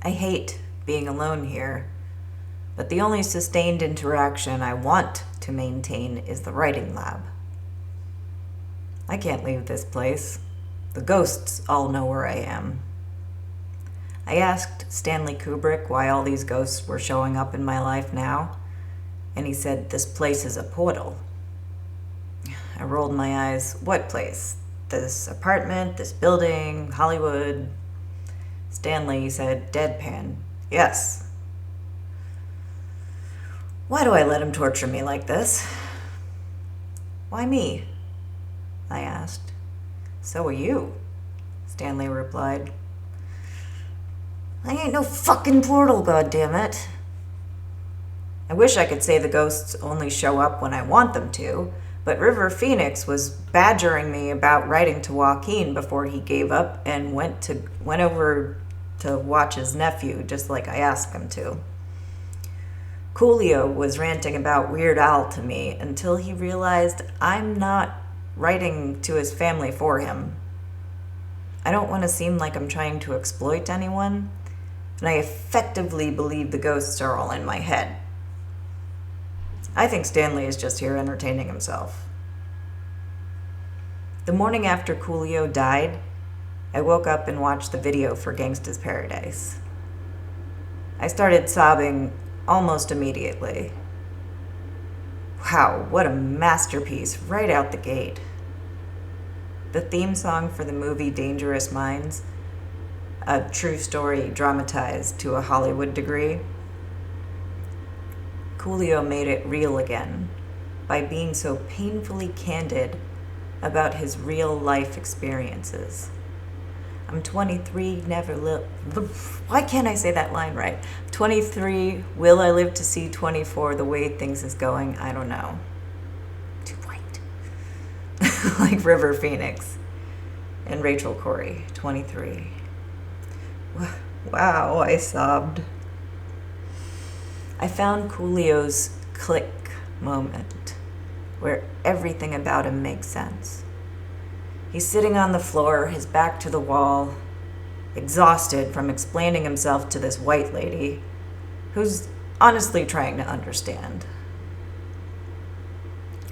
I hate being alone here, but the only sustained interaction I want to maintain is the writing lab. I can't leave this place. The ghosts all know where I am. I asked Stanley Kubrick why all these ghosts were showing up in my life now, and he said this place is a portal. I rolled my eyes. What place? This apartment, this building, Hollywood? Stanley said, deadpan, yes. Why do I let him torture me like this? Why me? I asked. So are you, Stanley replied. I ain't no fucking portal, goddammit. I wish I could say the ghosts only show up when I want them to, but River Phoenix was badgering me about writing to Joaquin before he gave up and went over to watch his nephew, just like I asked him to. Coolio was ranting about Weird Al to me until he realized I'm not writing to his family for him. I don't want to seem like I'm trying to exploit anyone, and I effectively believe the ghosts are all in my head. I think Stanley is just here entertaining himself. The morning after Coolio died, I woke up and watched the video for Gangsta's Paradise. I started sobbing almost immediately. Wow, what a masterpiece right out the gate. The theme song for the movie Dangerous Minds, a true story dramatized to a Hollywood degree, Coolio made it real again by being so painfully candid about his real life experiences. I'm 23, never live. Why can't I say that line right? 23, will I live to see 24? The way things is going, I don't know. Too white. Like River Phoenix and Rachel Corrie, 23. Wow, I sobbed. I found Coolio's click moment, where everything about him makes sense. He's sitting on the floor, his back to the wall, exhausted from explaining himself to this white lady, who's honestly trying to understand.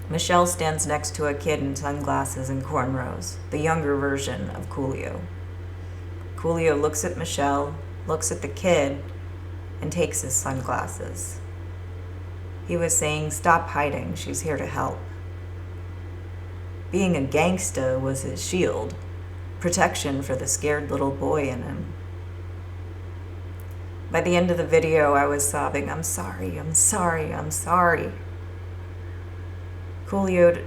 Michelle stands next to a kid in sunglasses and cornrows, the younger version of Coolio. Coolio looks at Michelle, looks at the kid, and takes his sunglasses. He was saying, stop hiding, she's here to help. Being a gangsta was his shield, protection for the scared little boy in him. By the end of the video, I was sobbing, I'm sorry, I'm sorry, I'm sorry. Coolio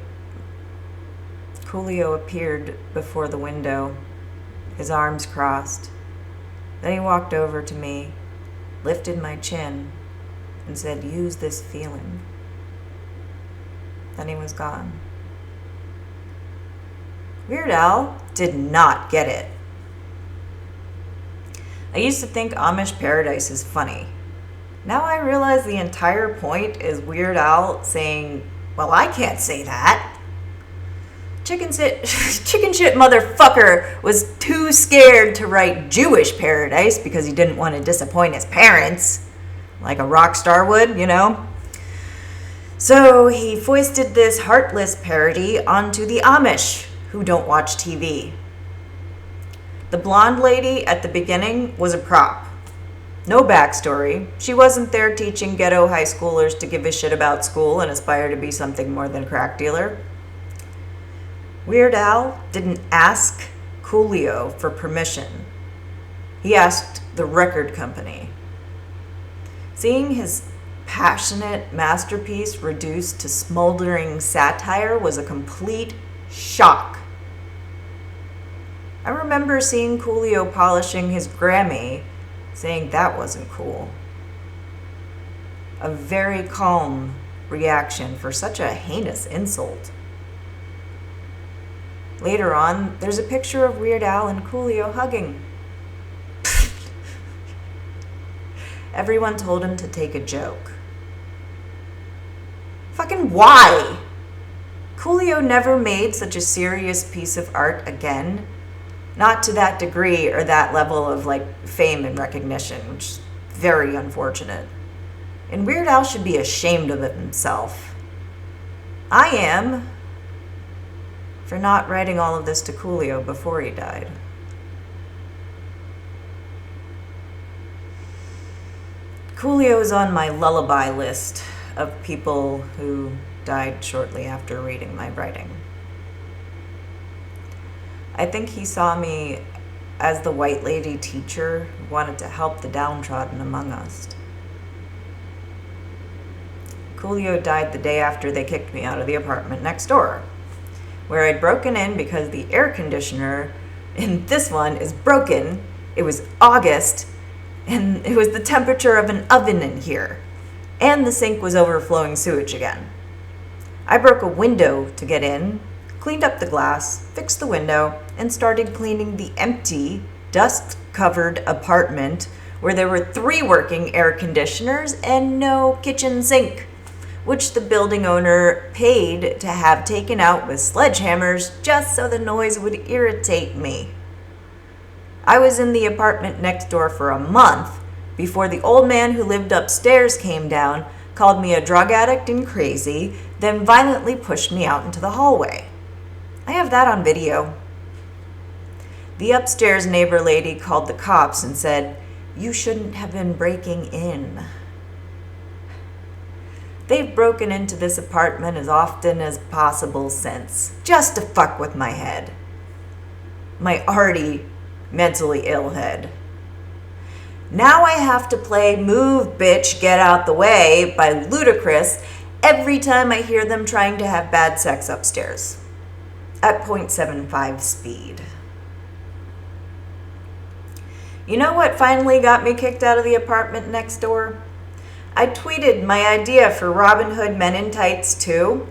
appeared before the window, his arms crossed. Then he walked over to me, lifted my chin, and said, use this feeling. Then he was gone. Weird Al did not get it. I used to think Amish Paradise is funny. Now I realize the entire point is Weird Al saying, well, I can't say that. Chicken shit motherfucker was too scared to write Jewish Paradise because he didn't want to disappoint his parents, like a rock star would, you know. So he foisted this heartless parody onto the Amish, who don't watch TV. The blonde lady at the beginning was a prop. No backstory. She wasn't there teaching ghetto high schoolers to give a shit about school and aspire to be something more than a crack dealer. Weird Al didn't ask Coolio for permission. He asked the record company. Seeing his passionate masterpiece reduced to smoldering satire was a complete shock. I remember seeing Coolio polishing his Grammy, saying that wasn't cool. A very calm reaction for such a heinous insult. Later on, there's a picture of Weird Al and Coolio hugging. Everyone told him to take a joke. Fucking why? Coolio never made such a serious piece of art again. Not to that degree or that level of like fame and recognition, which is very unfortunate. And Weird Al should be ashamed of it himself. I am, for not writing all of this to Coolio before he died. Coolio is on my lullaby list of people who died shortly after reading my writing. I think he saw me as the white lady teacher who wanted to help the downtrodden among us. Coolio died the day after they kicked me out of the apartment next door, where I'd broken in because the air conditioner in this one is broken. It was August, and it was the temperature of an oven in here, and the sink was overflowing sewage again. I broke a window to get in, cleaned up the glass, fixed the window, and started cleaning the empty, dust-covered apartment where there were 3 working air conditioners and no kitchen sink, which the building owner paid to have taken out with sledgehammers just so the noise would irritate me. I was in the apartment next door for a month before the old man who lived upstairs came down, called me a drug addict and crazy, then violently pushed me out into the hallway. I have that on video. The upstairs neighbor lady called the cops and said, "You shouldn't have been breaking in." They've broken into this apartment as often as possible since, just to fuck with my head. My already mentally ill head. Now I have to play Move Bitch Get Out the Way by Ludacris every time I hear them trying to have bad sex upstairs at 0.75 speed. You know what finally got me kicked out of the apartment next door? I tweeted my idea for Robin Hood Men in Tights 2.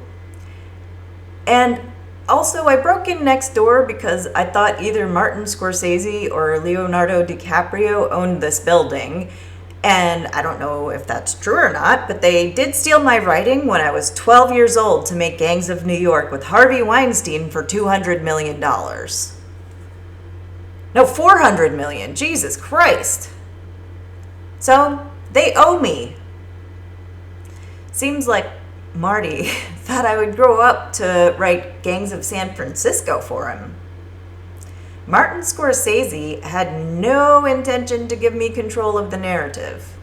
And also I broke in next door because I thought either Martin Scorsese or Leonardo DiCaprio owned this building. And I don't know if that's true or not, but they did steal my writing when I was 12 years old to make Gangs of New York with Harvey Weinstein for $200 million. No, $400 million. Jesus Christ. So they owe me. Seems like Marty thought I would grow up to write Gangs of San Francisco for him. Martin Scorsese had no intention to give me control of the narrative.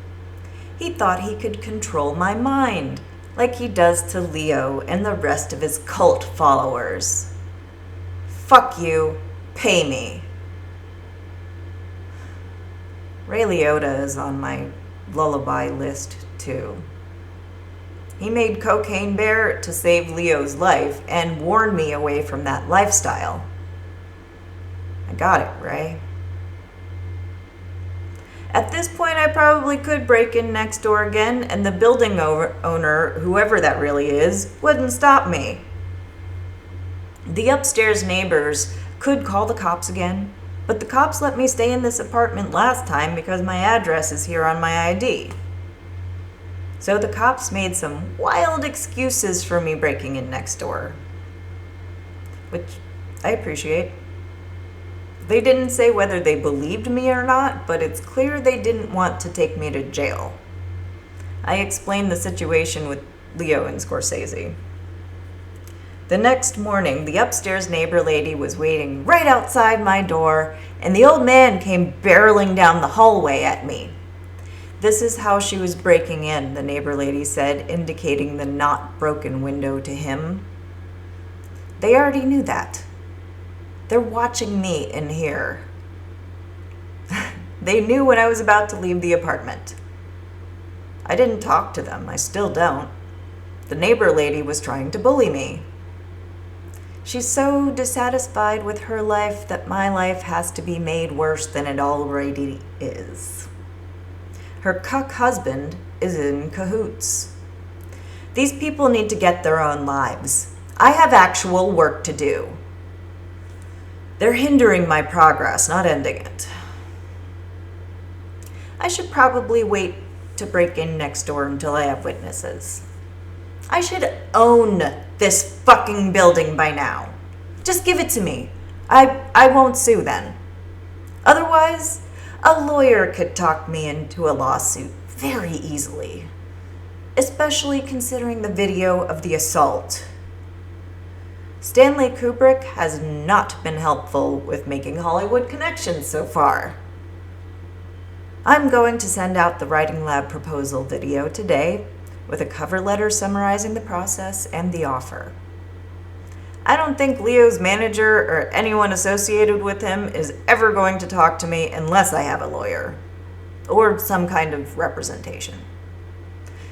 He thought he could control my mind, like he does to Leo and the rest of his cult followers. Fuck you, pay me. Ray Liotta is on my lullaby list too. He made Cocaine Bear to save Leo's life and warn me away from that lifestyle. I got it, Ray. At this point, I probably could break in next door again, and the building owner, whoever that really is, wouldn't stop me. The upstairs neighbors could call the cops again, but the cops let me stay in this apartment last time because my address is here on my ID. So the cops made some wild excuses for me breaking in next door, which I appreciate. They didn't say whether they believed me or not, but it's clear they didn't want to take me to jail. I explained the situation with Leo and Scorsese. The next morning, the upstairs neighbor lady was waiting right outside my door, and the old man came barreling down the hallway at me. "This is how she was breaking in," the neighbor lady said, indicating the not broken window to him. They already knew that. They're watching me in here. They knew when I was about to leave the apartment. I didn't talk to them. I still don't. The neighbor lady was trying to bully me. She's so dissatisfied with her life that my life has to be made worse than it already is. Her cuck husband is in cahoots. These people need to get their own lives. I have actual work to do. They're hindering my progress, not ending it. I should probably wait to break in next door until I have witnesses. I should own this fucking building by now. Just give it to me. I won't sue then. Otherwise, a lawyer could talk me into a lawsuit very easily, especially considering the video of the assault. Stanley Kubrick has not been helpful with making Hollywood connections so far. I'm going to send out the Writing Lab proposal video today with a cover letter summarizing the process and the offer. I don't think Leo's manager or anyone associated with him is ever going to talk to me unless I have a lawyer or some kind of representation.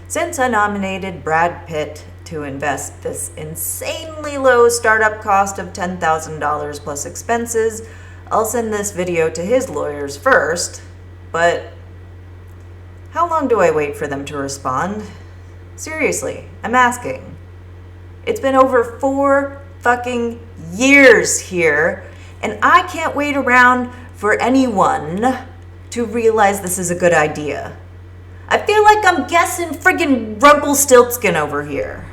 Since I nominated Brad Pitt to invest this insanely low startup cost of $10,000 plus expenses, I'll send this video to his lawyers first, but how long do I wait for them to respond? Seriously, I'm asking. It's been over 4 fucking years here, and I can't wait around for anyone to realize this is a good idea. I feel like I'm guessing friggin' Rumpelstiltskin over here.